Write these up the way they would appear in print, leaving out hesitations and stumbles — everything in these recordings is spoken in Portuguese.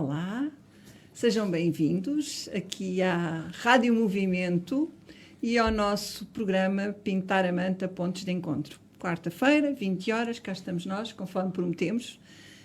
Olá, sejam bem-vindos aqui à Rádio Movimento e ao nosso programa Pintar a Manta Pontos de Encontro. Quarta-feira, 20 horas, cá estamos nós, conforme prometemos,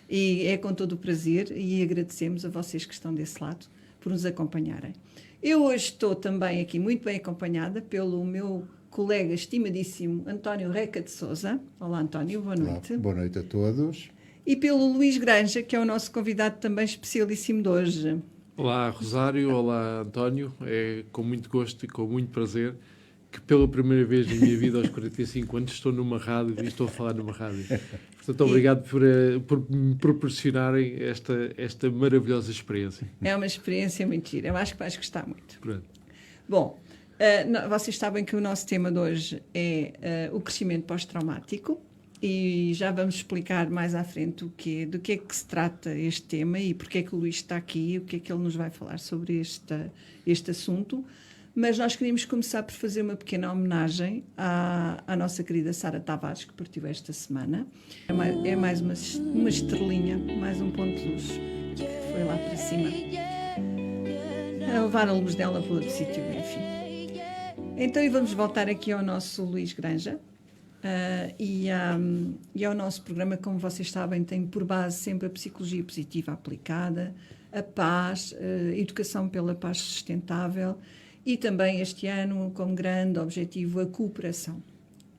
e é com todo o prazer e agradecemos a vocês que estão desse lado por nos acompanharem. Eu hoje estou também aqui muito bem acompanhada pelo meu colega estimadíssimo António Reca de Sousa. Olá, António, boa noite. Olá, boa noite a todos. E pelo Luís Granja, que é o nosso convidado também especialíssimo de hoje. Olá, Rosário. Olá, António. É com muito gosto e com muito prazer que pela primeira vez na minha vida, aos 45 anos, estou numa rádio e estou a falar numa rádio. Portanto, obrigado por me proporcionarem esta maravilhosa experiência. É uma experiência muito gira. Eu acho que vais gostar muito. Pronto. Bom, vocês sabem que o nosso tema de hoje é o crescimento pós-traumático. E já vamos explicar mais à frente do que é que se trata este tema e porque é que o Luís está aqui e o que é que ele nos vai falar sobre este assunto. Mas nós queríamos começar por fazer uma pequena homenagem à nossa querida Sara Tavares, que partiu esta semana. É mais uma estrelinha, mais um ponto de luz, que foi lá para cima, a levar a luz dela para outro sítio, enfim. Então, e vamos voltar aqui ao nosso Luís Granja. E ao nosso programa, como vocês sabem, tem por base sempre a psicologia positiva aplicada, a paz, a educação pela paz sustentável e também este ano, como grande objetivo, a cooperação.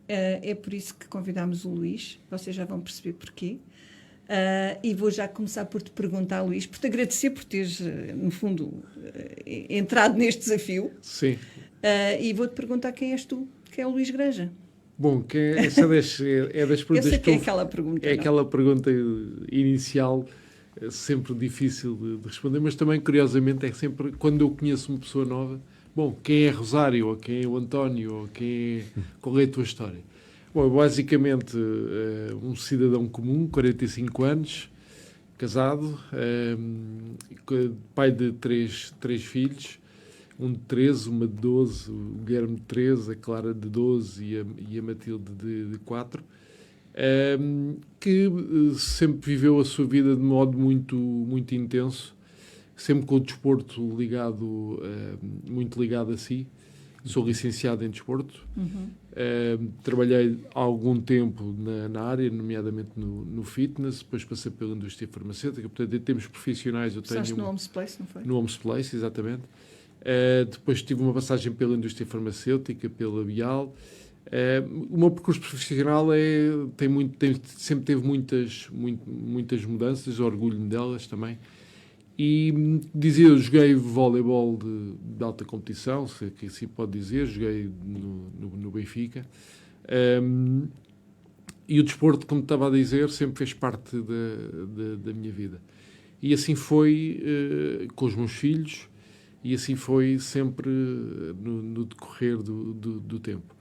É por isso que convidámos o Luís, vocês já vão perceber porquê. E vou já começar por te perguntar, Luís, por te agradecer por teres, no fundo, entrado neste desafio. Sim. E vou-te perguntar quem és tu, quem é o Luís Granja. Bom, essa é das perguntas eu sei que é aquela pergunta. É aquela pergunta inicial, sempre difícil de responder, mas também, curiosamente, é sempre quando eu conheço uma pessoa nova, bom, quem é Rosário, ou quem é o António, ou qual é a tua história? Bom, basicamente, um cidadão comum, 45 anos, casado, pai de três filhos, um de 13, uma de 12, o Guilherme de 13, a Clara de 12 e a Matilde de 4, que sempre viveu a sua vida de modo muito, muito intenso, sempre com o desporto muito ligado a si. Sou licenciado em desporto. Trabalhei há algum tempo na área, nomeadamente no fitness, depois passei pela indústria farmacêutica. Portanto, em termos profissionais, eu tenho... no Homes Place, não foi? No Homes Place, exatamente. Depois tive uma passagem pela indústria farmacêutica, pela Bial. O meu percurso profissional sempre teve muitas mudanças, orgulho-me delas também. E eu joguei voleibol de alta competição, se é que assim pode dizer, joguei no Benfica. E o desporto, como estava a dizer, sempre fez parte da minha vida. E assim foi com os meus filhos. E assim foi sempre no decorrer do tempo.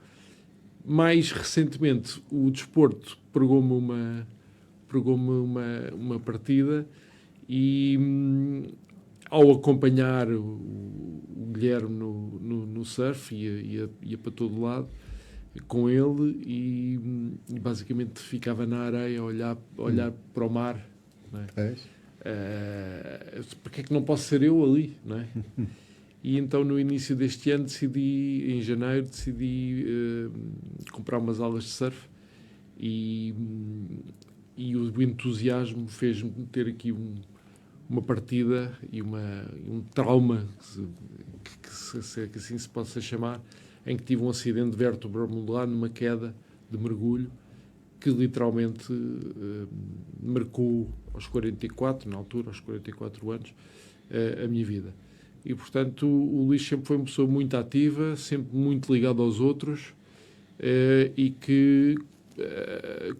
Mais recentemente, o desporto pregou-me uma partida e, ao acompanhar o Guilherme no surf, ia para todo lado com ele e basicamente ficava na areia a olhar para o mar. Não é? Porque é que não posso ser eu ali, não é? E então no início deste ano em janeiro decidi comprar umas aulas de surf e o entusiasmo fez-me ter aqui uma partida e um trauma, que assim se possa chamar, em que tive um acidente vértebro-muscular numa queda de mergulho que literalmente marcou aos 44 anos, a minha vida. E, portanto, o Luís sempre foi uma pessoa muito ativa, sempre muito ligado aos outros e que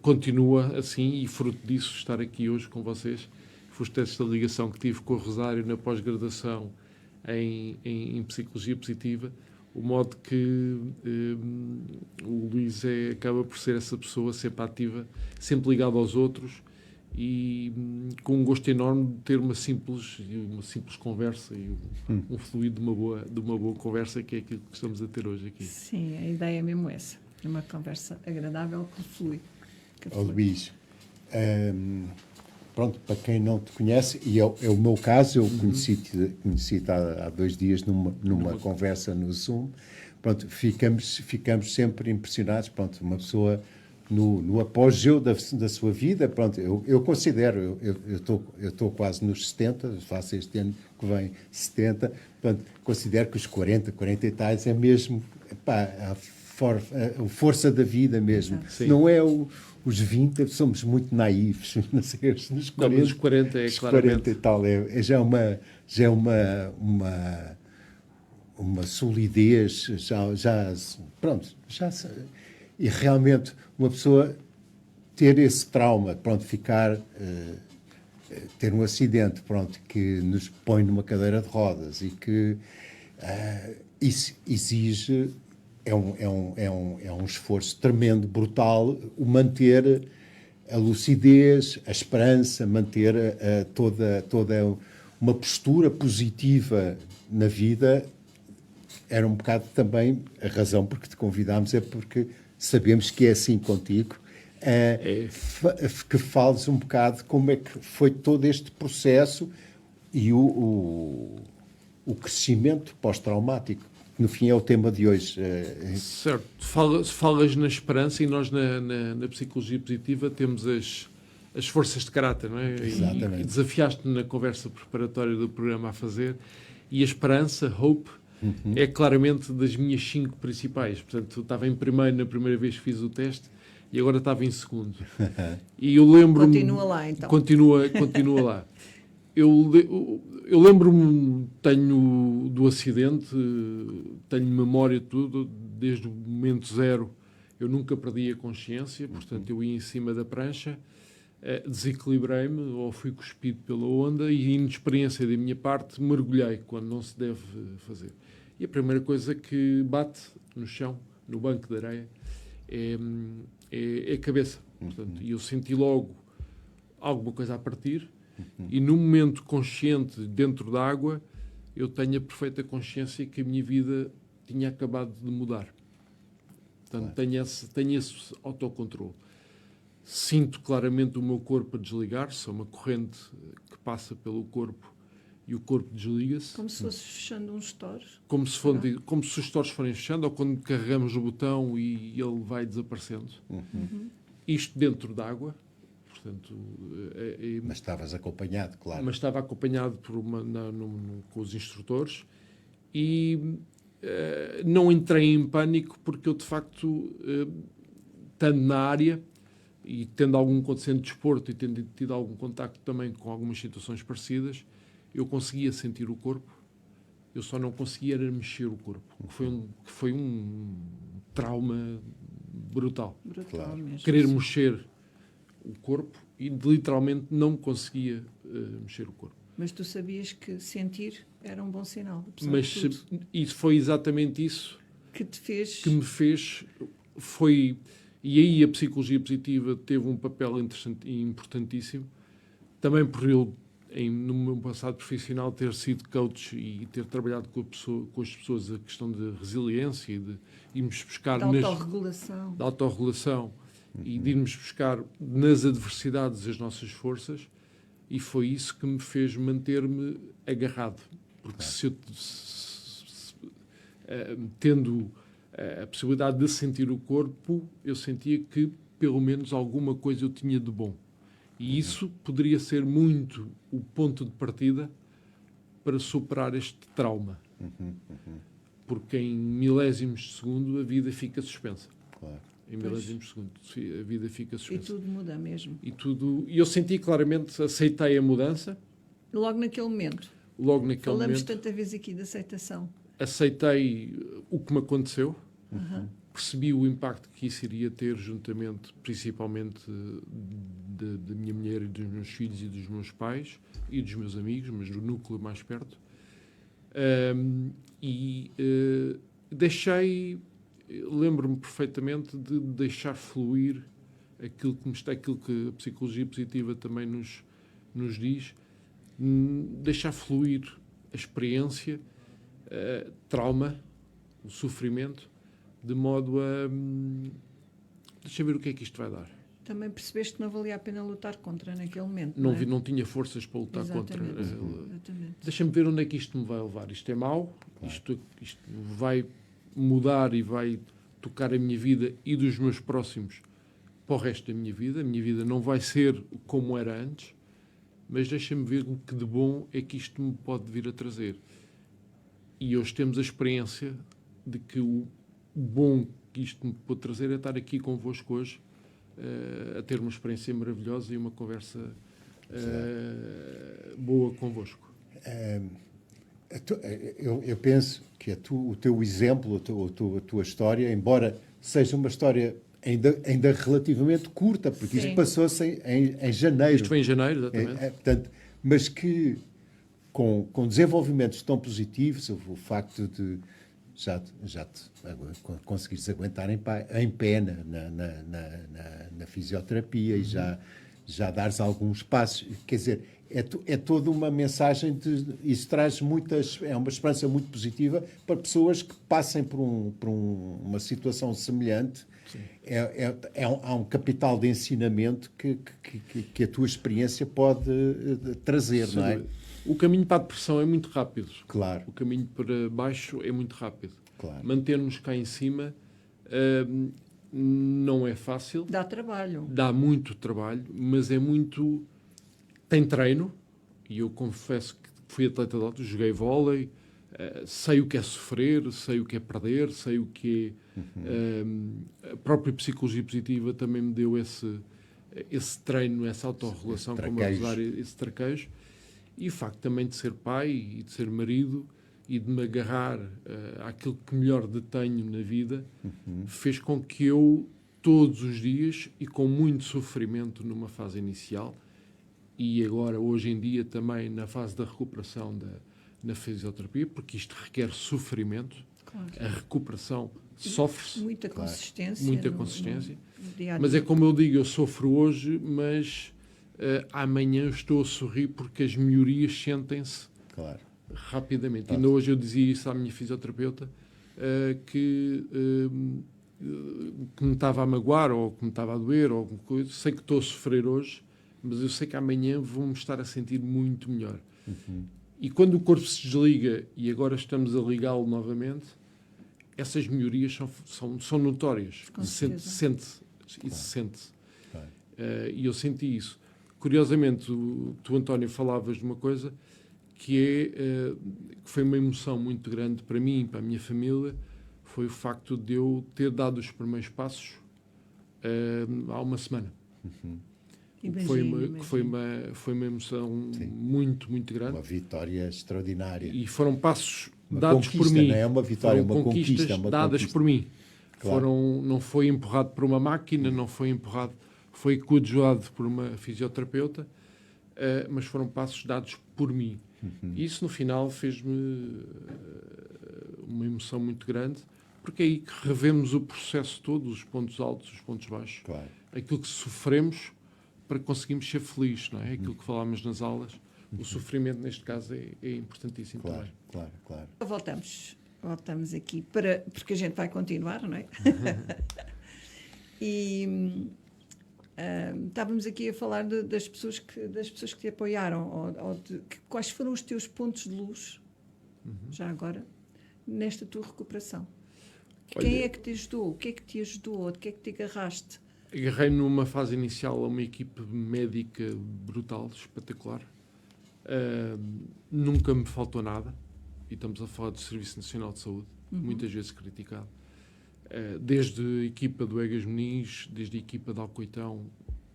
continua assim, e fruto disso estar aqui hoje com vocês. Foste esta ligação que tive com o Rosário na pós-graduação em Psicologia Positiva, o modo que o Luís acaba por ser essa pessoa sempre ativa, sempre ligado aos outros e com um gosto enorme de ter uma simples conversa e um fluido de uma boa conversa, que é aquilo que estamos a ter hoje aqui. Sim, a ideia é mesmo essa. É uma conversa agradável que flui. Luís, pronto, para quem não te conhece, e é o meu caso, eu conheci-te há 2 dias numa conversa no Zoom, pronto, ficamos sempre impressionados, pronto, uma pessoa no apogeu da sua vida, pronto, eu considero, eu estou quase nos 70, faço este ano que vem 70, portanto, considero que os 40 e tais é mesmo, epá, a força da vida mesmo. Sim. Não é os 20, somos muito naivos, não sei, nos 40, não, mas os 40 é os claramente 40 e tal, já é uma solidez, pronto, e realmente uma pessoa ter esse trauma, pronto, ter um acidente, pronto, que nos põe numa cadeira de rodas e que isso exige, é um esforço tremendo, brutal, o manter a lucidez, a esperança, manter toda uma postura positiva na vida. Era um bocado também a razão porque te convidámos, é porque sabemos que é assim contigo, que fales um bocado como é que foi todo este processo e o crescimento pós-traumático. No fim é o tema de hoje. Certo. Falas na esperança, e nós na psicologia positiva temos as forças de caráter, não é? Exatamente. E desafiaste-me na conversa preparatória do programa a fazer, e a esperança, hope, é claramente das minhas 5 principais. Portanto, estava em primeiro na primeira vez que fiz o teste e agora estava em segundo. E eu lembro-me... Continua lá, então. Continua lá. Eu lembro-me, tenho do acidente, tenho memória de tudo, desde o momento zero eu nunca perdi a consciência, portanto eu ia em cima da prancha, desequilibrei-me ou fui cuspido pela onda e, inexperiência da minha parte, mergulhei quando não se deve fazer. E a primeira coisa que bate no chão, no banco de areia, é a cabeça. Portanto, e eu senti logo alguma coisa a partir, e no momento consciente dentro da água eu tenho a perfeita consciência que a minha vida tinha acabado de mudar. Portanto, tenho esse autocontrole. Sinto claramente o meu corpo a desligar-se, é uma corrente que passa pelo corpo e o corpo desliga-se. Como se fosse fechando uns stores. Como se os stores forem fechando, ou quando carregamos o botão e ele vai desaparecendo. Isto dentro d'água. Portanto, mas estavas acompanhado, claro. Mas estava acompanhado com os instrutores e não entrei em pânico porque eu, de facto, estando na área e tendo algum conhecimento de desporto e tendo tido algum contacto também com algumas situações parecidas, eu conseguia sentir o corpo, eu só não conseguia era mexer o corpo, que foi um trauma brutal. Brutal mesmo. Querer mexer o corpo e literalmente não conseguia mexer o corpo. Mas tu sabias que sentir era um bom sinal. Mas isso foi exatamente isso que te fez... que me fez. E aí a psicologia positiva teve um papel importantíssimo. Também por eu, no meu passado profissional, ter sido coach e ter trabalhado com as pessoas a questão de resiliência e de irmos buscar... Da autorregulação. Da autorregulação. E de irmos buscar nas adversidades as nossas forças, e foi isso que me fez manter-me agarrado. Porque tendo a possibilidade de sentir o corpo, eu sentia que pelo menos alguma coisa eu tinha de bom. E isso poderia ser muito o ponto de partida para superar este trauma. Porque em milésimos de segundo a vida fica suspensa. Claro. Em milésimos de segundo a vida fica suspensa. E tudo muda mesmo. E eu senti claramente, aceitei a mudança. Logo naquele momento. Falamos tanta vez aqui de aceitação. Aceitei o que me aconteceu. Percebi o impacto que isso iria ter juntamente, principalmente, da minha mulher e dos meus filhos e dos meus pais e dos meus amigos, mas do núcleo mais perto. Lembro-me perfeitamente de deixar fluir aquilo que a psicologia positiva também nos diz, deixar fluir a experiência, trauma, o sofrimento, de modo a... Deixa eu ver o que é que isto vai dar. também percebeste que não valia a pena lutar contra naquele momento. Não, Não é? não tinha forças para lutar Exatamente, contra. exatamente. Deixa-me ver onde é que isto me vai levar. Isto é mau, isto vai mudar e vai tocar a minha vida e dos meus próximos para o resto da minha vida. A minha vida não vai ser como era antes, mas deixa-me ver o que de bom é que isto me pode vir a trazer. E hoje temos a experiência de que o bom que isto me pode trazer é estar aqui convosco hoje, a ter uma experiência maravilhosa e uma conversa boa convosco. Eu penso que o teu exemplo, a tua história, embora seja uma história ainda relativamente curta, porque Sim. isto passou-se em janeiro. Isto foi em janeiro, exatamente. Portanto, mas que com desenvolvimentos tão positivos, o facto de já conseguires aguentar em pé na fisioterapia e já dares alguns passos, quer dizer, é toda uma mensagem isso traz é uma esperança muito positiva para pessoas que passem por uma situação semelhante. Há um capital de ensinamento que a tua experiência pode trazer, não é? O caminho para a depressão é muito rápido. Claro. O caminho para baixo é muito rápido. Claro. Manter-nos cá em cima não é fácil. Dá trabalho. Dá muito trabalho, mas é muito... Tem treino, e eu confesso que fui atleta de alto, joguei vôlei, sei o que é sofrer, sei o que é perder, sei o que é... a própria psicologia positiva também me deu esse treino, essa autorregulação, como a usar esse traquejo. E o facto também de ser pai e de ser marido e de me agarrar àquilo que melhor detenho na vida, fez com que eu, todos os dias, e com muito sofrimento numa fase inicial, e agora, hoje em dia, também na fase da recuperação na fisioterapia, porque isto requer sofrimento, Claro. a recuperação sofre-se. Muita consistência. Muita consistência. No dia a dia. Mas é como eu digo, eu sofro hoje, mas amanhã eu estou a sorrir porque as melhorias sentem-se rapidamente. Claro. Ainda hoje eu dizia isso à minha fisioterapeuta, que me estava a magoar ou que me estava a doer, ou alguma coisa. Sei que estou a sofrer hoje, mas eu sei que amanhã vou-me estar a sentir muito melhor. E quando o corpo se desliga e agora estamos a ligá-lo novamente, essas melhorias são notórias. Sente-se. E eu senti isso. Curiosamente, tu, António, falavas de uma coisa que foi uma emoção muito grande para mim e para a minha família, foi o facto de eu ter dado os primeiros passos há uma semana. Foi uma emoção muito, muito grande. Uma vitória extraordinária. E foram passos uma dados por mim. Não é uma vitória, foram uma conquista. Dadas por mim. Claro. Não foi empurrado por uma máquina, não foi empurrado, foi coadjuvado por uma fisioterapeuta, mas foram passos dados por mim. E isso, no final, fez-me uma emoção muito grande, porque é aí que revemos o processo todo, os pontos altos, os pontos baixos, aquilo que sofremos para conseguirmos ser felizes, não é? Aquilo que falámos nas aulas, o sofrimento, neste caso, é importantíssimo também. Claro. Voltamos aqui, porque a gente vai continuar, não é? E estávamos aqui a falar das pessoas que te apoiaram, quais foram os teus pontos de luz, já agora, nesta tua recuperação? Quem é que te ajudou? O que é que te ajudou? De que é que te agarraste? Agarrei numa fase inicial a uma equipe médica brutal, espetacular. Nunca me faltou nada. E estamos a falar do Serviço Nacional de Saúde, muitas vezes criticado. Desde a equipa do Egas Meniz, desde a equipa de Alcoitão,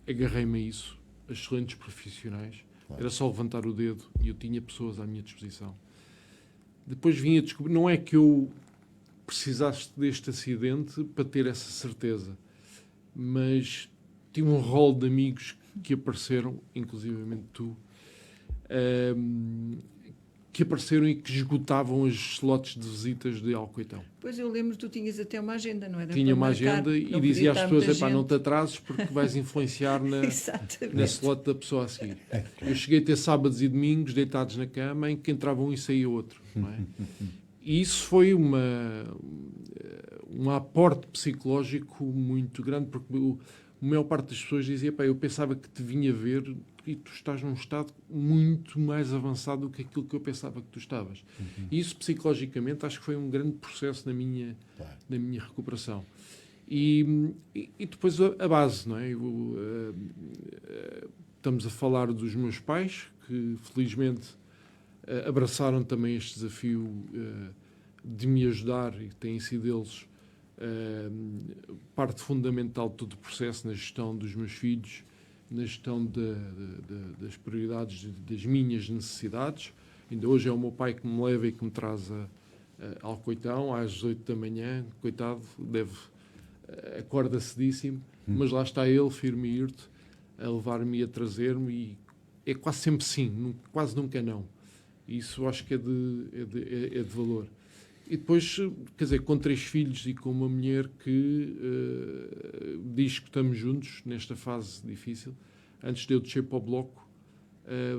agarrei-me a isso. Excelentes profissionais. Era só levantar o dedo e eu tinha pessoas à minha disposição. Depois vim a descobrir, não é que eu precisasse deste acidente para ter essa certeza, mas tive um rol de amigos que apareceram, inclusivamente tu, que apareceram e que esgotavam as slots de visitas de Alcoitão. Pois eu lembro que tu tinhas até uma agenda, não era? Tinha uma agenda e dizia às pessoas, não te atrases atrases porque vais influenciar na slot da pessoa a seguir. Eu cheguei a ter sábados e domingos deitados na cama em que entrava um e saía outro. Não é? E isso foi um aporte psicológico muito grande, porque a maior parte das pessoas dizia, pá, eu pensava que te vinha ver e tu estás num estado muito mais avançado do que aquilo que eu pensava que tu estavas. E isso, psicologicamente, acho que foi um grande processo na minha recuperação. E depois a base, não é? Estamos a falar dos meus pais, que felizmente abraçaram também este desafio de me ajudar, e têm sido eles parte fundamental de todo o processo na gestão dos meus filhos, na gestão das prioridades, das minhas necessidades. Ainda hoje é o meu pai que me leva e que me traz ao Coitão às 8 da manhã. Coitado, acorda cedíssimo, mas lá está ele, firme e irto, a levar-me e a trazer-me, e é quase sempre sim, quase nunca não. Isso acho que é de valor. E depois, quer dizer, com 3 filhos e com uma mulher que diz que estamos juntos nesta fase difícil, antes de eu descer para o bloco,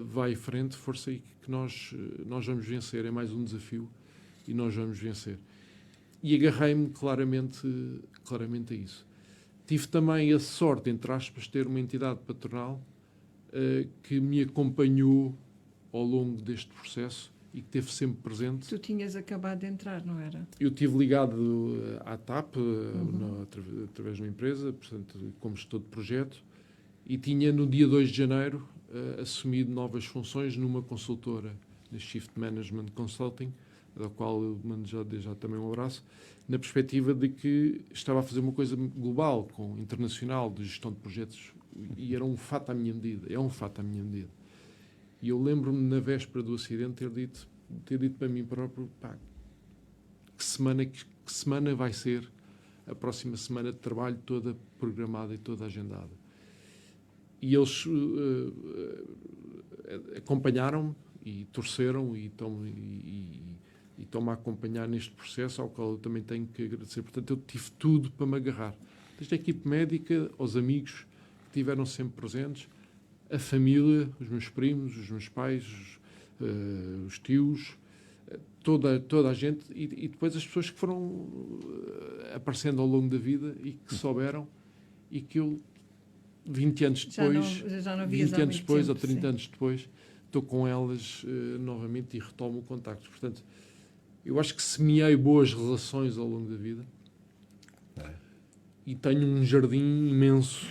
vai em frente, força aí que nós vamos vencer. É mais um desafio e nós vamos vencer. E agarrei-me claramente a isso. Tive também a sorte, entre aspas, de ter uma entidade patronal que me acompanhou ao longo deste processo e que esteve sempre presente. Tu tinhas acabado de entrar, não era? Eu estive ligado à TAP, através de uma empresa, portanto, como gestor de projeto, e tinha, no dia 2 de janeiro, assumido novas funções numa consultora, na Shift Management Consulting, da qual eu mando já também um abraço, na perspectiva de que estava a fazer uma coisa global, internacional, de gestão de projetos, e era um fato à minha medida, é um fato à minha medida. E eu lembro-me, na véspera do acidente, ter dito para mim próprio, pá, que semana vai ser a próxima semana de trabalho toda programada e toda agendada. E eles acompanharam-me e torceram e estão-me a acompanhar neste processo, ao qual eu também tenho que agradecer. Portanto, eu tive tudo para me agarrar. Desde a equipe médica, aos amigos que estiveram sempre presentes, a família, os meus primos, os meus pais, os tios, toda a gente, e depois as pessoas que foram aparecendo ao longo da vida e que souberam, e que eu, 20 anos depois, já não 20 anos depois, tempo, ou 30 sim. anos depois, estou com elas novamente e retomo o contacto. Portanto, eu acho que semeei boas relações ao longo da vida. E tenho um jardim imenso,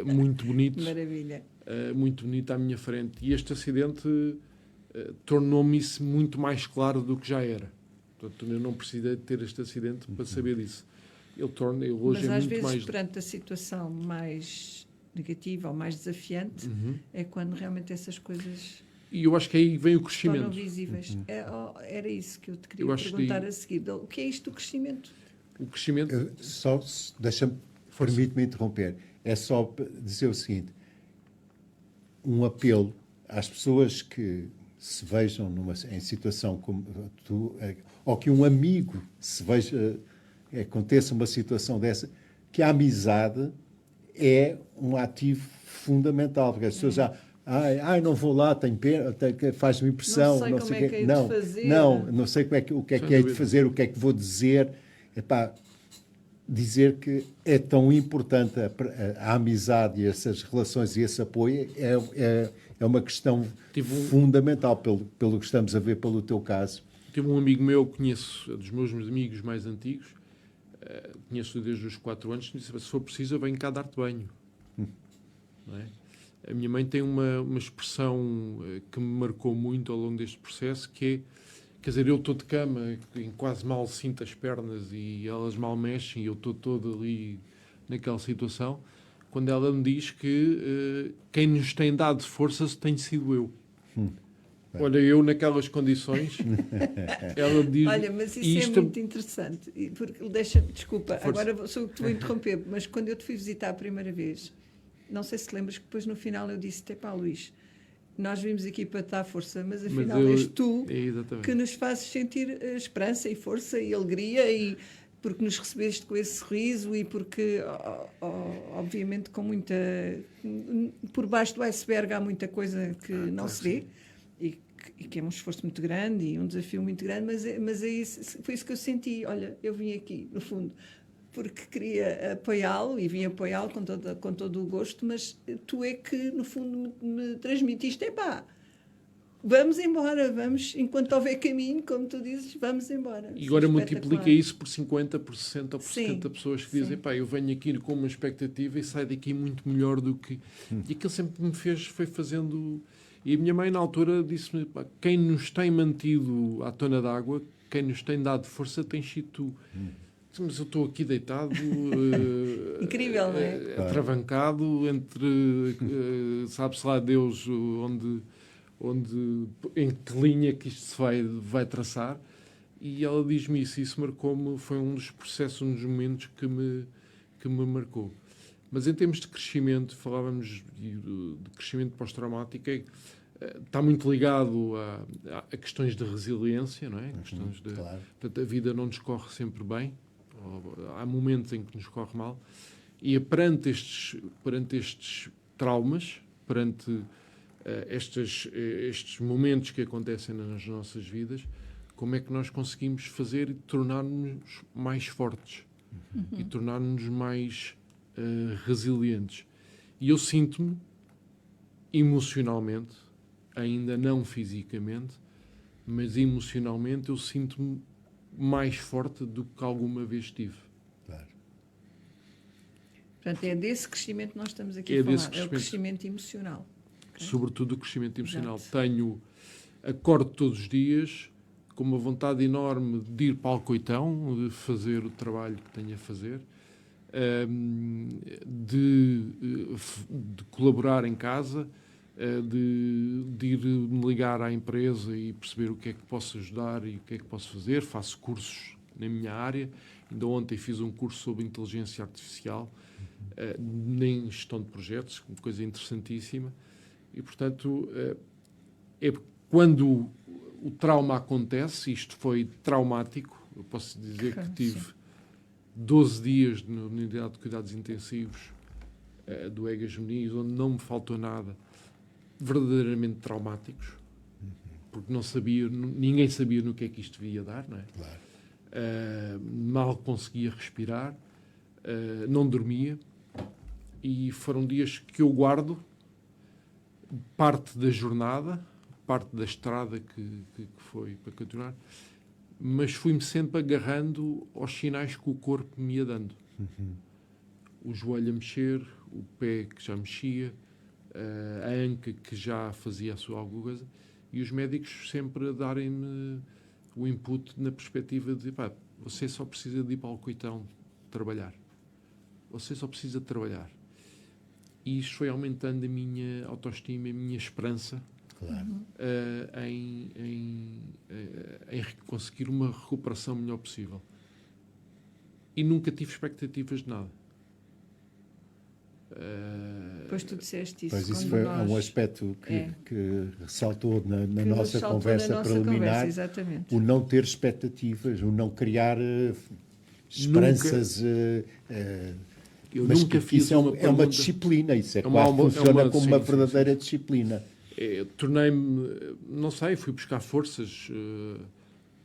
muito bonito. Maravilha. Muito bonito à minha frente. E este acidente tornou-me isso muito mais claro do que já era. Portanto, eu não precisei de ter este acidente para saber disso. Ele hoje Mas é às muito vezes, mais... perante a situação mais negativa ou mais desafiante, é quando realmente essas coisas E eu acho que aí vem o tornam crescimento. visíveis. Era isso que eu te queria Eu acho perguntar que- a seguir. O que é isto do crescimento? O crescimento... Permite-me interromper. É só dizer o seguinte: um apelo às pessoas que se vejam em situação como tu, ou que um amigo se veja, aconteça uma situação dessa, que a amizade é um ativo fundamental, porque as pessoas já não vou lá, tenho pena, faz-me impressão, Não sei como é que hei de não, fazer. não sei o que é que hei de fazer, o que é que vou dizer. Epá, dizer que é tão importante a amizade e essas relações e esse apoio é uma questão fundamental pelo que estamos a ver pelo teu caso. Tive um amigo meu, conheço, dos meus amigos mais antigos, conheço desde os 4 anos, que disse: se for preciso, eu venho cá dar-te banho. Não é? A minha mãe tem uma expressão que me marcou muito ao longo deste processo, que é, quer dizer, eu estou de cama, em quase mal sinto as pernas e elas mal mexem, e eu estou todo ali naquela situação, quando ela me diz que quem nos tem dado forças tem sido eu. Olha, eu naquelas condições, ela me diz... Olha, mas isso é muito interessante. Porque desculpa, Força. agora sou eu que te vou interromper, mas quando eu te fui visitar a primeira vez, não sei se te lembras que depois no final eu disse-te: pá, Luís, nós vimos aqui para te dar força, mas afinal és tu que nos fazes sentir esperança e força e alegria, e porque nos recebeste com esse sorriso, e porque, obviamente, com muita... Por baixo do iceberg há muita coisa que não se vê, e que é um esforço muito grande e um desafio muito grande, mas é isso, foi isso que eu senti. Olha, eu vim aqui, no fundo, porque queria apoiá-lo e vim apoiá-lo com todo o gosto, mas tu é que, no fundo, me transmitiste, epá, vamos embora, vamos, enquanto houver caminho, como tu dizes, vamos embora. E agora Sim, multiplica espetacular. isso por 50, por 60 ou por Sim, 70 pessoas que sim. dizem, pá, eu venho aqui com uma expectativa e saio daqui muito melhor do que... E aquilo sempre me fez, foi fazendo... E a minha mãe, na altura, disse-me, pá, quem nos tem mantido à tona d'água, quem nos tem dado força, tem sido tu. Mas eu estou aqui deitado, Incrível, não é? atravancado, entre, sabe-se lá Deus, em que linha que isto se vai traçar. E ela diz-me isso, e isso marcou-me, foi um dos processos, um dos momentos que me marcou. Mas em termos de crescimento, falávamos de crescimento pós-traumático, está muito ligado a questões de resiliência, não é? Questões de, claro. Portanto, a vida não nos corre sempre bem, há momentos em que nos corre mal, e perante estes traumas, perante estes momentos que acontecem nas nossas vidas, como é que nós conseguimos fazer e tornar-nos mais fortes e tornar-nos mais resilientes. E eu sinto-me emocionalmente, ainda não fisicamente, mas emocionalmente eu sinto-me mais forte do que alguma vez tive. Claro. Portanto, é desse crescimento que nós estamos aqui É a desse falar, é o crescimento emocional. Ok? Sobretudo o crescimento emocional. Exato. Acordo todos os dias com uma vontade enorme de ir para Alcoitão, de fazer o trabalho que tenho a fazer, de colaborar em casa, de ir me ligar à empresa e perceber o que é que posso ajudar e o que é que posso fazer. Faço cursos na minha área. Ainda ontem fiz um curso sobre inteligência artificial, em gestão de projetos, uma coisa interessantíssima. E, portanto, quando o trauma acontece, isto foi traumático, eu posso dizer que tive 12 dias na unidade de cuidados intensivos do Egas Muniz, onde não me faltou nada, verdadeiramente traumáticos, porque ninguém sabia no que é que isto ia dar, não é? Claro. Mal conseguia respirar, não dormia, e foram dias que eu guardo parte da jornada, parte da estrada que foi para continuar, mas fui-me sempre agarrando aos sinais que o corpo me ia dando. O joelho a mexer, o pé que já mexia, a anca que já fazia a sua alguma coisa, e os médicos sempre a darem-me o input na perspectiva de, pá, você só precisa de ir para o Alcoitão trabalhar. Você só precisa de trabalhar. E isto foi aumentando a minha autoestima, a minha esperança, Claro. em conseguir uma recuperação melhor possível. E nunca tive expectativas de nada. Depois tu disseste isso. Pois isso quando foi nós... um aspecto que ressaltou na nossa ressaltou conversa na nossa preliminar. conversa, exatamente. O não ter expectativas, o não criar esperanças. Eu mas nunca fiz isso é uma disciplina, isso claro, funciona como uma verdadeira disciplina. Tornei-me, não sei, fui buscar forças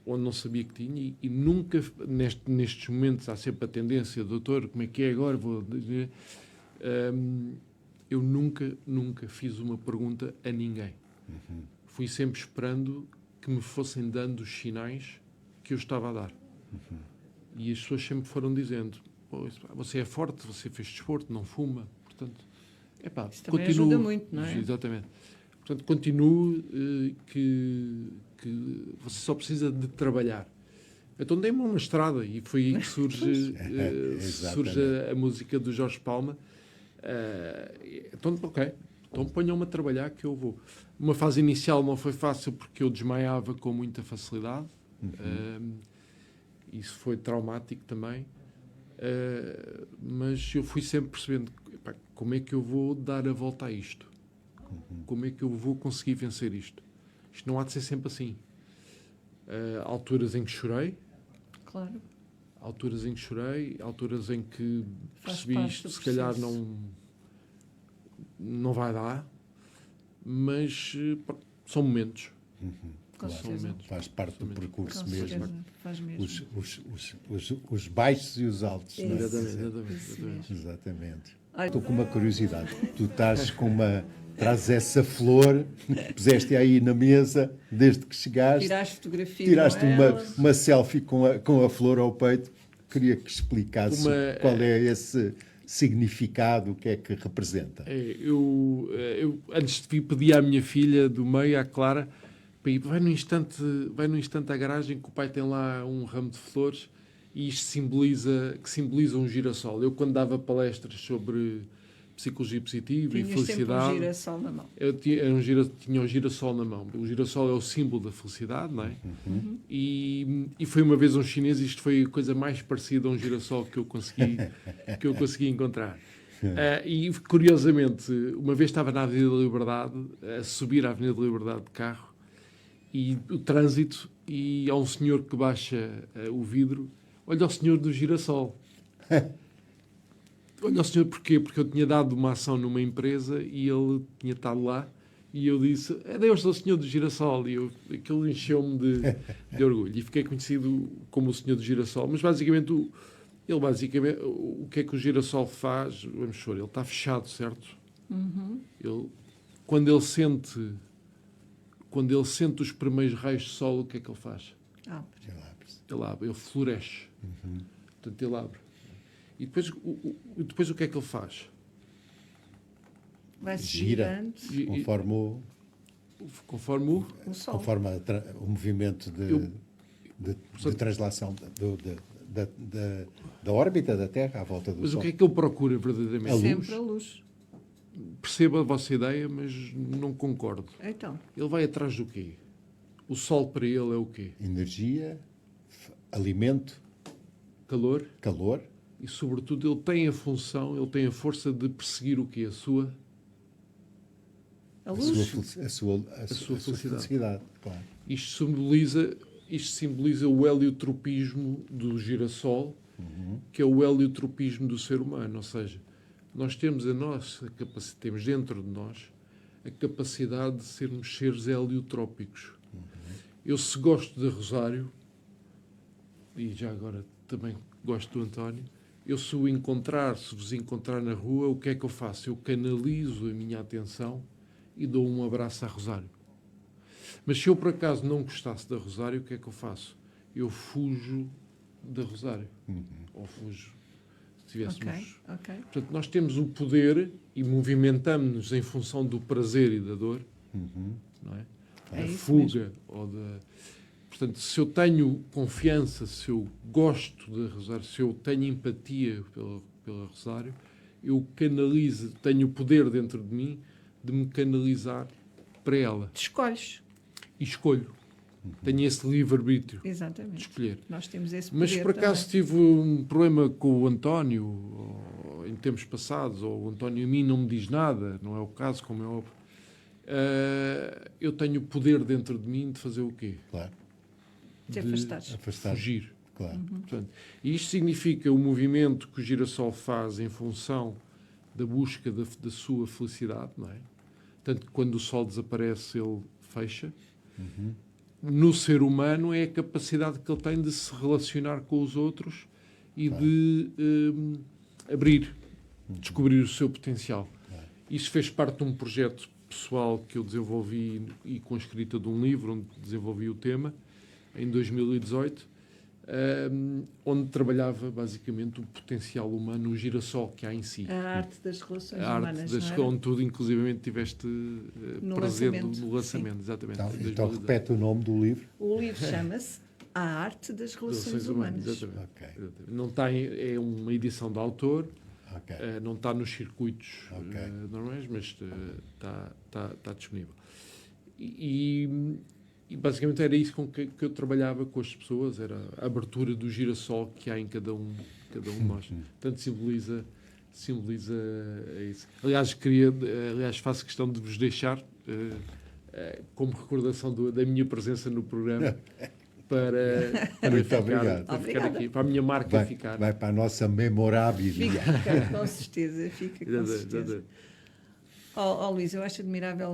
onde não sabia que tinha, e nunca, nestes momentos, há sempre a tendência, doutor, como é que é agora? Vou dizer, eu nunca fiz uma pergunta a ninguém. Fui sempre esperando que me fossem dando os sinais que eu estava a dar. E as pessoas sempre foram dizendo, você é forte, você fez desporto, não fuma, portanto, isso também ajuda muito, não é? Exatamente. Portanto, continue que você só precisa de trabalhar. Então dei-me uma estrada, e foi aí que surge a música do Jorge Palma. Então, ok, então ponham-me a trabalhar que eu vou. Uma fase inicial não foi fácil porque eu desmaiava com muita facilidade. Isso foi traumático também. Mas eu fui sempre percebendo como é que eu vou dar a volta a isto. Como é que eu vou conseguir vencer isto? Isto não há de ser sempre assim. Alturas em que chorei. Claro. Alturas em que chorei, alturas em que percebi isto, se calhar não vai dar, mas são momentos. Com Claro, certeza. faz parte do percurso Com mesmo. certeza. Faz mesmo. Os baixos e os altos. não é? Exatamente. Isso mesmo. Exatamente. Olha, Estou com uma curiosidade. Tu estás com uma. Trazes essa flor, puseste aí na mesa desde que chegaste. tiraste fotografia Tiraste com ela. uma selfie com a flor ao peito. Queria que explicasse qual é esse significado, o que é que representa. Eu, antes de vir, pedi à minha filha do meio, à Clara, para ir, vai no instante à garagem que o pai tem lá um ramo de flores e isto simboliza um girassol. Eu, quando dava palestras sobre psicologia positiva e Tinhas sempre um felicidade, girassol na mão. eu tinha um girassol na mão. O girassol é o símbolo da felicidade, não é? E foi uma vez um chinês, isto foi a coisa mais parecida a um girassol que eu consegui encontrar. E curiosamente, uma vez estava na Avenida da Liberdade, a subir a Avenida da Liberdade de carro, e o trânsito, e há um senhor que baixa o vidro, olha o senhor do girassol. Olha o senhor porquê? Porque eu tinha dado uma ação numa empresa e ele tinha estado lá e eu disse, eu sou o senhor do girassol, e aquilo encheu-me de orgulho e fiquei conhecido como o senhor do girassol. Mas basicamente, o que é que o girassol faz? Vamos ver, ele está fechado, certo? Quando ele sente os primeiros raios de sol, o que é que ele faz? Ele abre, ele floresce. Portanto, ele abre. E depois o que é que ele faz? Vai-se Gira girando. Conforme o... O sol. Conforme o movimento de translação da órbita da Terra à volta do Mas Sol. o que é que ele procura verdadeiramente? A luz. Sempre a luz. Percebo a vossa ideia, mas não concordo. Então, Ele vai atrás do quê? O sol para ele é o quê? Energia, alimento, Calor. calor, E, sobretudo, ele tem a função, ele tem a força de perseguir o quê? A sua a a luz. sua felicidade. Claro. Isto simboliza o heliotropismo do girassol, que é o heliotropismo do ser humano. Ou seja, nós temos temos dentro de nós a capacidade de sermos seres heliotrópicos. Eu, se gosto de Rosário, e já agora também gosto do António, se vos encontrar na rua, o que é que eu faço? Eu canalizo a minha atenção e dou um abraço a Rosário. Mas se eu, por acaso, não gostasse da Rosário, o que é que eu faço? Eu fujo da Rosário. Ou fujo, se tivéssemos... Ok. Portanto, nós temos o poder e movimentamos-nos em função do prazer e da dor, não é? É Da isso fuga ou da... Portanto, se eu tenho confiança, se eu gosto da Rosário, se eu tenho empatia pela Rosário, eu tenho o poder dentro de mim de me canalizar para ela. Te escolhes. E escolho. Tenho esse livre-arbítrio de Exatamente. escolher. Nós temos esse poder. Mas, por acaso, também. tive um problema com o António em tempos passados, ou o António a mim não me diz nada, não é o caso, como é óbvio. Eu tenho o poder dentro de mim de fazer o quê? Claro. Te afastares. Fugir. Claro. Portanto, e isto significa o movimento que o girassol faz em função da busca da sua felicidade, não é? Tanto que quando o sol desaparece, ele fecha. No ser humano é a capacidade que ele tem de se relacionar com os outros e de abrir, descobrir o seu potencial. Isso fez parte de um projeto pessoal que eu desenvolvi e com a escrita de um livro onde desenvolvi o tema em 2018, onde trabalhava basicamente o potencial humano, o girassol que há em si. A arte das relações A arte humanas, das não é? onde tu, inclusivamente, tiveste presente lançamento, no lançamento. Exatamente. Então repete o nome do livro. O livro chama-se A Arte das Relações Humanas. Exatamente. Ok. Exatamente. Não tem, é uma edição de autor, Ok. não está nos circuitos Ok. normais, mas está disponível. E basicamente era isso com que eu trabalhava com as pessoas, era a abertura do girassol que há em cada um de nós. Portanto, simboliza isso. Aliás, faço questão de vos deixar como recordação da minha presença no programa para Muito ficar, obrigado. para ficar aqui, para a minha marca ficar. Vai para a nossa memorabilia. Fica, com certeza, fica com Exatamente, certeza. exatamente. Luís, eu acho admirável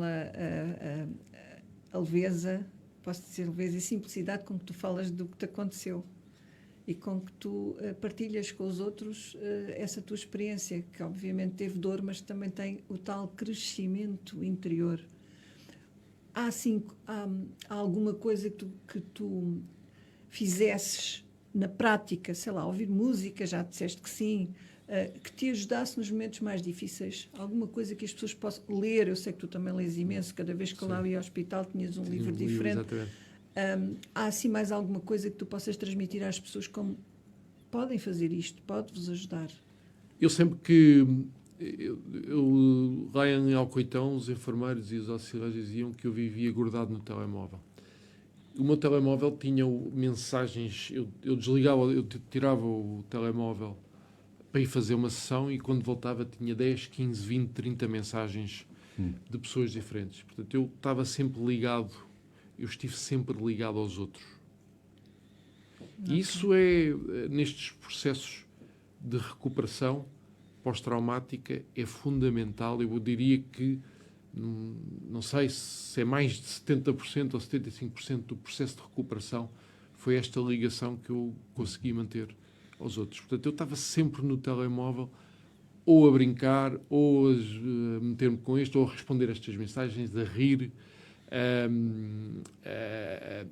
a leveza posso dizer, leveza e simplicidade com que tu falas do que te aconteceu e com que tu partilhas com os outros essa tua experiência, que obviamente teve dor, mas também tem o tal crescimento interior. Há alguma coisa que tu fizesses na prática, sei lá, ouvir música, já disseste que sim, que te ajudasse nos momentos mais difíceis? Alguma coisa que as pessoas possam ler? Eu sei que tu também lês imenso, cada vez que eu lá ia ao hospital tinhas um livro diferente. Há assim mais alguma coisa que tu possas transmitir às pessoas como podem fazer isto, pode-vos ajudar? Eu sempre que lá em Alcoitão, os enfermeiros e os auxiliares diziam que eu vivia grudado no telemóvel. O meu telemóvel tinha mensagens, eu desligava, eu tirava o telemóvel para ir fazer uma sessão e quando voltava tinha 10, 15, 20, 30 mensagens de pessoas diferentes. Portanto, eu estava sempre ligado, eu estive sempre ligado aos outros. Okay. E isso nestes processos de recuperação pós-traumática, é fundamental. Eu diria que, não sei se é mais de 70% ou 75% do processo de recuperação foi esta ligação que eu consegui manter aos outros. Portanto, eu estava sempre no telemóvel, ou a brincar, ou a meter-me com isto, ou a responder estas mensagens, a rir,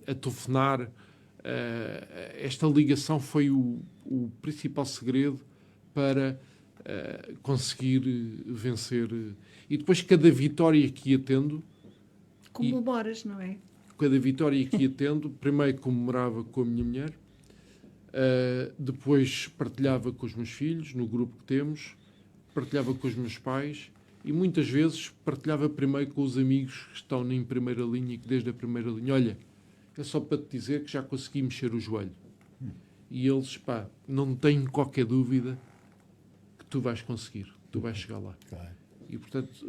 a telefonar. Esta ligação foi o principal segredo para conseguir vencer. E depois, cada vitória que ia tendo... Comemoras, não é? Cada vitória que ia tendo, primeiro comemorava com a minha mulher, depois partilhava com os meus filhos, no grupo que temos, partilhava com os meus pais e muitas vezes partilhava primeiro com os amigos que estão em primeira linha, que desde a primeira linha, olha, é só para te dizer que já consegui mexer o joelho. E eles, não tenho qualquer dúvida que tu vais conseguir, tu vais chegar lá. Claro. E, portanto,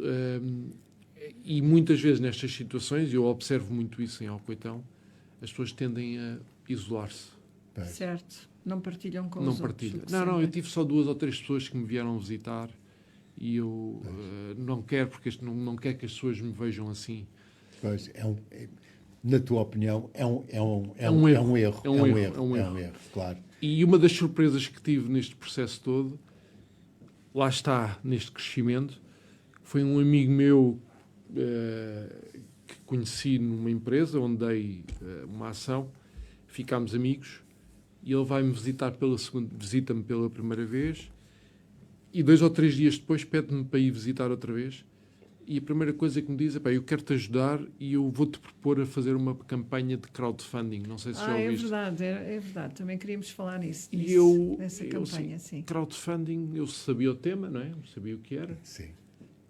e muitas vezes nestas situações, eu observo muito isso em Alcoitão, as pessoas tendem a isolar-se. Certo. Não partilham com não os partilham. outros. Não, eu tive só 2 ou 3 pessoas que me vieram visitar e eu não quero, porque não quero que as pessoas me vejam assim. Pois, na tua opinião, é um erro. É um erro, claro. E uma das surpresas que tive neste processo todo, lá está, neste crescimento, foi um amigo meu que conheci numa empresa onde dei uma ação, ficámos amigos, e ele vai-me visitar visita-me pela primeira vez, e 2 ou 3 dias depois pede-me para ir visitar outra vez, e a primeira coisa que me diz é, eu quero-te ajudar e eu vou-te propor a fazer uma campanha de crowdfunding. Não sei se já ouviste. É verdade. Também queríamos falar nisso. Nessa campanha, sim. Crowdfunding, eu sabia o tema, não é? Eu sabia o que era. Sim.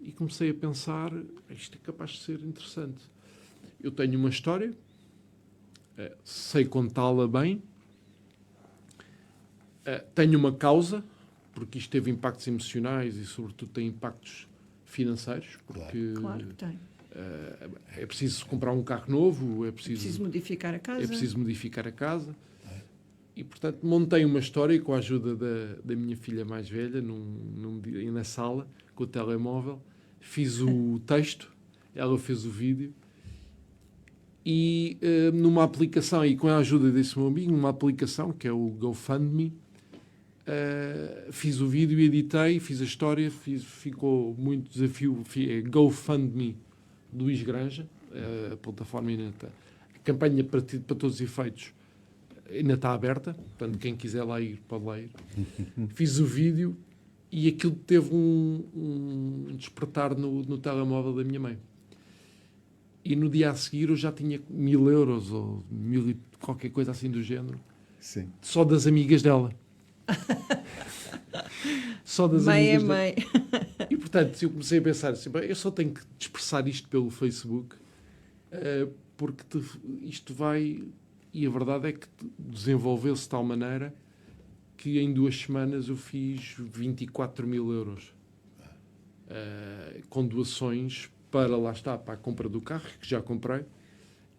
E comecei a pensar, isto é capaz de ser interessante. Eu tenho uma história, sei contá-la bem, tenho uma causa, porque isto teve impactos emocionais e, sobretudo, tem impactos financeiros, porque claro que tem. É preciso comprar um carro novo, é preciso modificar a casa. É preciso modificar a casa. E, portanto, montei uma história com a ajuda da minha filha mais velha, na sala, com o telemóvel. Fiz o texto, ela fez o vídeo. E numa aplicação, e com a ajuda desse meu amigo, numa aplicação que é o GoFundMe, fiz o vídeo, editei, fiz a história, ficou muito desafio. GoFundMe Luís Granja, a plataforma ainda está. A campanha para todos os efeitos ainda está aberta, portanto, quem quiser lá ir, pode lá ir. Fiz o vídeo e aquilo teve um despertar no telemóvel da minha mãe. E no dia a seguir eu já tinha 1.000 euros ou 1.000 qualquer coisa assim do género. Sim. Só das amigas dela. Só das amigas dela. Mãe. E portanto eu comecei a pensar assim, eu só tenho que dispersar isto pelo Facebook, porque isto vai... E a verdade é que desenvolveu-se de tal maneira que em 2 semanas eu fiz 24.000 euros com doações para, lá está, para a compra do carro, que já comprei,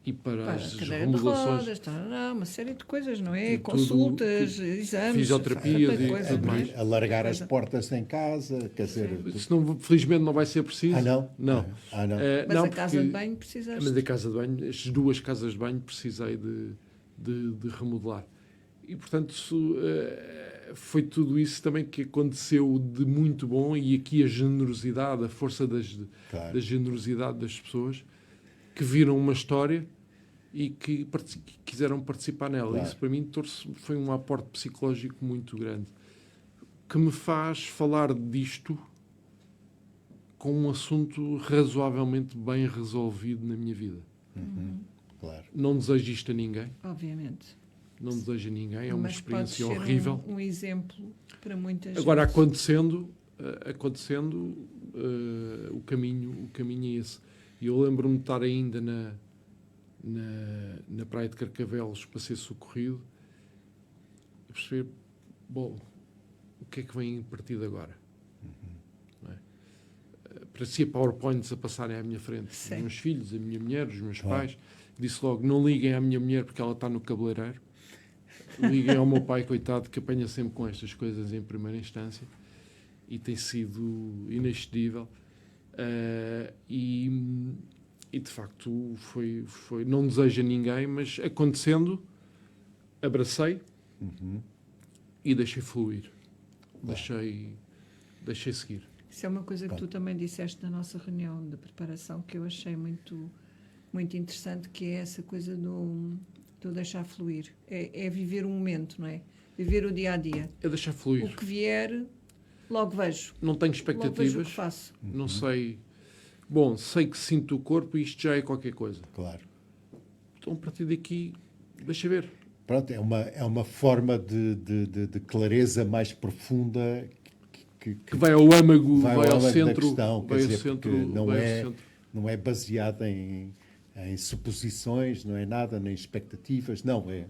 e para Para as cadeira de remodelações, rodas, uma série de coisas, não é? E tudo, Consultas, exames, fisioterapias tanta e coisa, tudo não é? mais. Alargar as Coisa. portas em casa, quer dizer... Se não, felizmente não vai ser preciso. não? Não. Não. Mas não, a casa de porque- banho precisaste. Mas a casa de banho, estas 2 casas de banho precisei de remodelar. E, portanto, foi tudo isso também que aconteceu de muito bom, e aqui a generosidade, a força da generosidade das pessoas que viram uma história e que quiseram participar nela. Claro. Isso, para mim, foi um aporte psicológico muito grande, que me faz falar disto com um assunto razoavelmente bem resolvido na minha vida. Claro. Não desejo isto a ninguém. Obviamente. Não desejo a ninguém. É uma Mas experiência pode ser horrível. um exemplo para muitas Agora, gente. acontecendo, o caminho é esse. E eu lembro-me de estar ainda na praia de Carcavelos para ser socorrido, a perceber, bom, o que é que vem a partir de agora? Não é? Parecia PowerPoints a passarem à minha frente. Sim. Os meus filhos, a minha mulher, os meus Claro. pais. Disse logo, não liguem à minha mulher porque ela está no cabeleireiro. Liguem ao meu pai, coitado, que apanha sempre com estas coisas em primeira instância, e tem sido inexcedível. E de facto foi, não desejo a ninguém, mas acontecendo, abracei e deixei fluir. Deixei seguir. Isso é uma coisa que tu também disseste na nossa reunião de preparação, que eu achei muito, muito interessante, que é essa coisa do deixar fluir. É viver o momento, não é? Viver o dia a dia. É deixar fluir. O que vier, logo vejo. Não tenho Logo vejo o expectativas. que faço. Não sei. Bom, sei que sinto o corpo e isto já é qualquer coisa. Claro. Então, a partir daqui, deixa ver. Pronto, é uma forma de clareza mais profunda Que vai ao âmago, vai ao âmago da centro. questão, quer Vai ao dizer, centro. porque não vai ao é, centro. não é baseada em suposições, não é nada, nem expectativas, não, é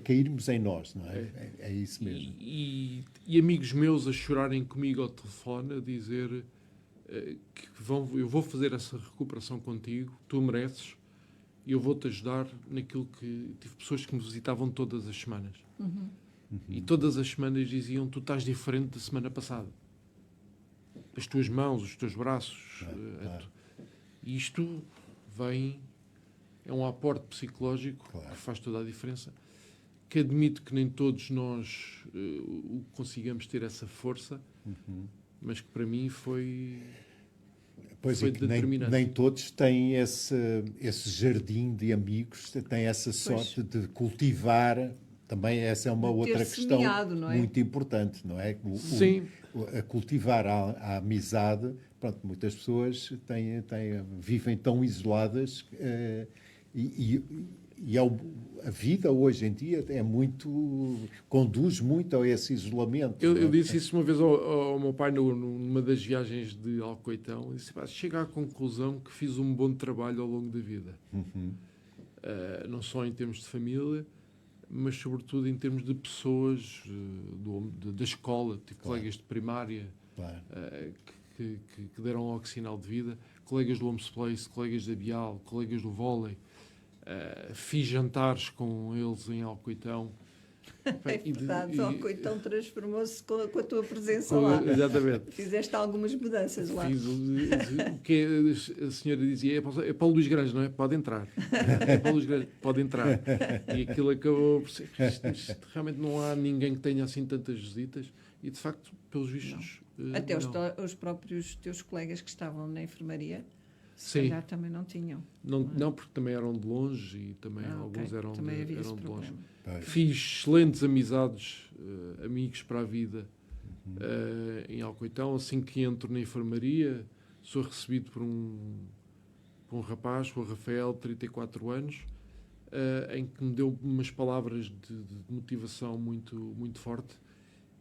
cairmos em nós, não é? É isso mesmo. E amigos meus a chorarem comigo ao telefone, a dizer que eu vou fazer essa recuperação contigo, tu mereces, e eu vou-te ajudar naquilo que... Tive pessoas que me visitavam todas as semanas. E todas as semanas diziam, tu estás diferente da semana passada. As tuas mãos, os teus braços. Claro. E isto é um aporte psicológico que faz toda a diferença, que admito que nem todos nós consigamos ter essa força, mas que para mim foi determinante. Nem todos têm esse jardim de amigos, têm essa sorte de cultivar. Também essa é uma De ter outra questão semeado, não é? muito importante, não é? Sim. A cultivar a amizade. Pronto, muitas pessoas vivem tão isoladas e a vida hoje em dia conduz muito a esse isolamento. Eu disse isso uma vez ao meu pai numa das viagens de Alcoitão. Disse, chega à conclusão que fiz um bom trabalho ao longo da vida. Não só em termos de família, mas sobretudo em termos de pessoas da escola. Tive colegas de primária que deram logo sinal de vida, colegas do Homes Place, colegas da Bial, colegas do vôlei. Fiz jantares com eles em Alcoitão. É verdade, o Alcoitão transformou-se com a tua presença lá. Exatamente. Fizeste algumas mudanças lá. Fiz o que a senhora dizia, é Paulo Luís Grange, não é? Pode entrar. É Paulo Luís Grange, pode entrar. E aquilo acabou por ser... Isto, realmente não há ninguém que tenha assim tantas visitas. E, de facto, pelos vistos... Até os próprios teus colegas que estavam na enfermaria, Sim. já também não tinham. Não, porque também eram de longe e também alguns ok. eram Também havia de esse longe. problema. Fiz excelentes amizades, amigos para a vida em Alcoitão. Assim que entro na enfermaria, sou recebido por um rapaz, o Rafael, de 34 anos, em que me deu umas palavras de motivação muito, muito forte,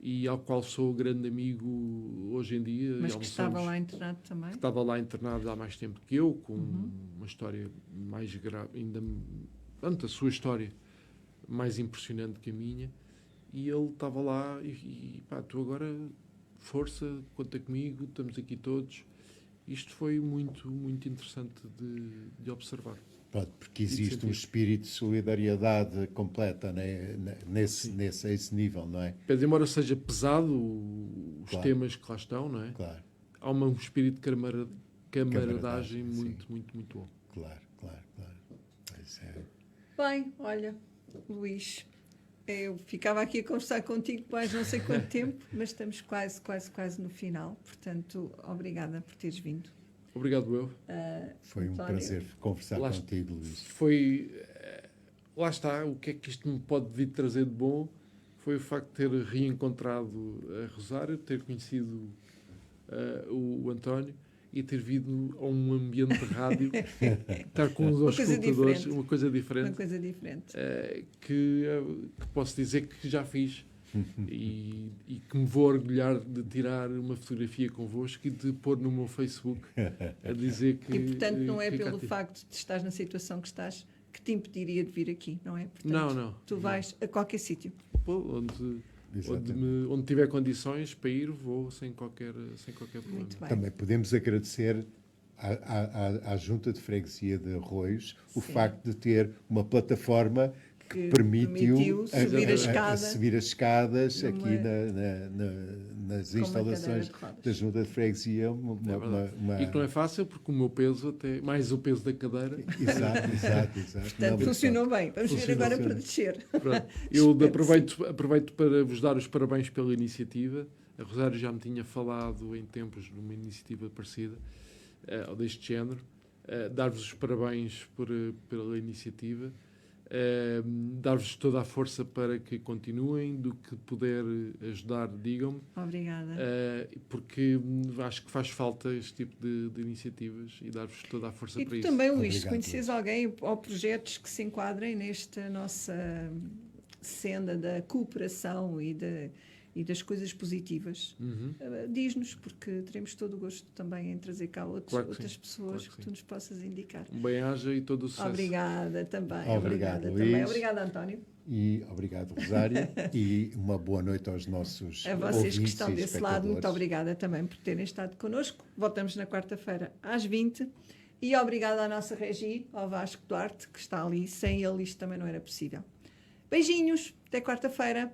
e ao qual sou grande amigo hoje em dia. Mas que estava lá internado também? Que estava lá internado há mais tempo que eu, com uma história mais grave, ainda, a sua história mais impressionante que a minha, e ele estava lá tu agora, força, conta comigo, estamos aqui todos, Isto foi muito, muito interessante de observar. Pronto, porque existe um espírito de solidariedade completa, né? A esse nível, não é? Mas, embora seja pesado os Claro. temas que lá estão, não é? Claro, Há um espírito de camaradagem Camaradagem, muito, sim. muito, muito bom. claro. Isso é... Bem, olha, Luís, eu ficava aqui a conversar contigo mais não sei quanto tempo, mas estamos quase no final. Portanto, obrigada por teres vindo. Obrigado, eu. Foi um António. prazer conversar Lá contigo, Luís. Foi. Lá está, o que é que isto me pode vir trazer de bom foi o facto de ter reencontrado a Rosário, ter conhecido o António e ter vindo a um ambiente de rádio, estar com os Uma coisa auscultadores, diferente. uma coisa diferente, Uma coisa diferente. que posso dizer que já fiz e que me vou orgulhar de tirar uma fotografia convosco e de pôr no meu Facebook a dizer que... E, portanto, não é que cá pelo tive. facto de estares na situação que estás que te impediria de vir aqui, não é? Portanto, Não. Tu vais a qualquer sítio. Pô, onde Exatamente. onde tiver condições para ir, vou sem qualquer problema. Muito bem. Também podemos agradecer à Junta de Freguesia de Arroios o Sim. facto de ter uma plataforma que Que permitiu permitiu subir a escada subir as escadas numa- aqui nas com uma instalações cadeira de rodas. da Junta de Freguesia. É verdade. E que não é fácil, porque o meu peso, até mais o peso da cadeira. Exato. Portanto, Não, mas funcionou bem. Vamos ver Funcionou. agora para descer. Pronto. Eu Espero que aproveito para vos dar os parabéns pela iniciativa. A Rosário já me tinha falado em tempos de uma iniciativa parecida, ou deste género. Dar-vos os parabéns pela iniciativa. Dar-vos toda a força para que continuem, do que puder ajudar, digam-me, Obrigada. porque acho que faz falta este tipo de iniciativas e dar-vos toda a força E para tu isso. também, Luís, se Obrigado, conheces alguém ou projetos que se enquadrem nesta nossa senda da cooperação e das coisas positivas, Uhum. diz-nos, porque teremos todo o gosto também em trazer cá Claro que outras sim, pessoas claro que que sim. tu nos possas indicar. Um bem-aja e todo o sucesso. Obrigada também. Obrigado, Obrigada Luís. também. Obrigada, António. E obrigado, Rosário, e uma boa noite aos nossos A vocês que ouvintes estão e desse lado, muito espectadores. obrigada também por terem estado connosco. Voltamos na quarta-feira às 20. E obrigada à nossa Regi, ao Vasco Duarte, que está ali. Sem ele isto também não era possível. Beijinhos, até quarta-feira.